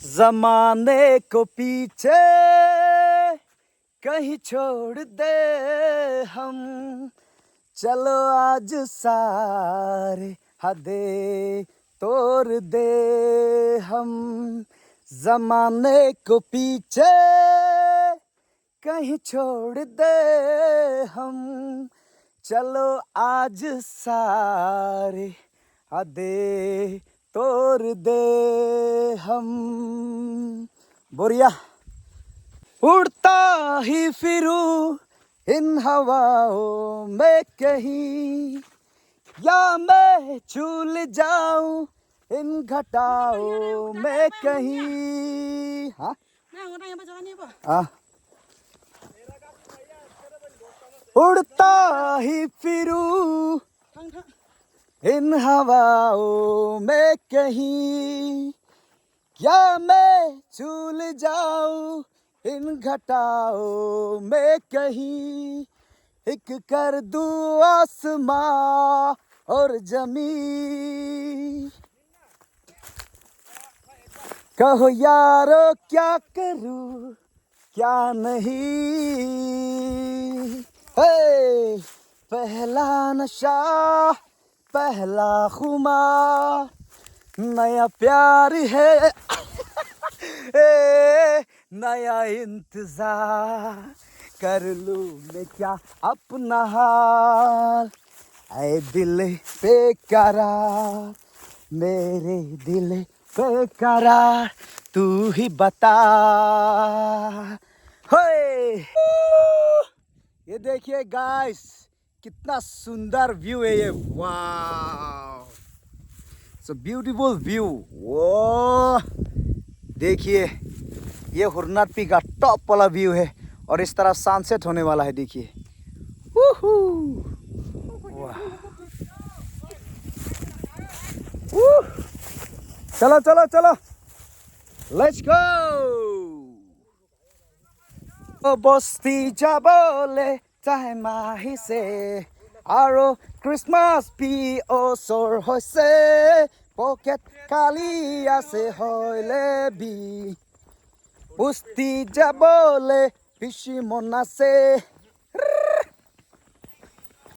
जमाने को पीछे कहीं छोड़ दे हम, चलो आज सारे हदें तोड़ दे हम। जमाने को पीछे कहीं छोड़ दे हम, चलो आज सारे हदें तोड़ दे हम। बोरिया उड़ता ही फिरूं इन हवाओं में कहीं, या मैं झूल जाऊं इन घटाओं में कहीं। हाँ हाँ, उड़ता ही फिरूं इन हवाओं में कहीं, या मैं झूल जाऊं इन घटाओं में कहीं। एक कर दूं आसमां और जमीन, कहो यारो क्या करूं क्या नहीं। हे पहला नशा पहला खुमार, नया प्यार है नया इंतजार, कर लूं मैं क्या अपना हाल। ऐ दिल बेकरार मेरे दिल बेकरार, तू ही बता। हे ये देखिए गाइस, कितना सुंदर व्यू है ये। वाह, सो ब्यूटीफुल व्यू। वो देखिए, ये हुरनाट्टी का टॉप वाला व्यू है और इस तरह सनसेट होने वाला है। देखिए, चलो चलो चलो, लेट्स गो। বস্তি যাবলে তাই মাহিছে আৰু ক্ৰিসমাছ পি ওচৰ হৈছে, পকেট খালি আছে হইলে বি। বস্তি যাবলে বেছি মন আছে,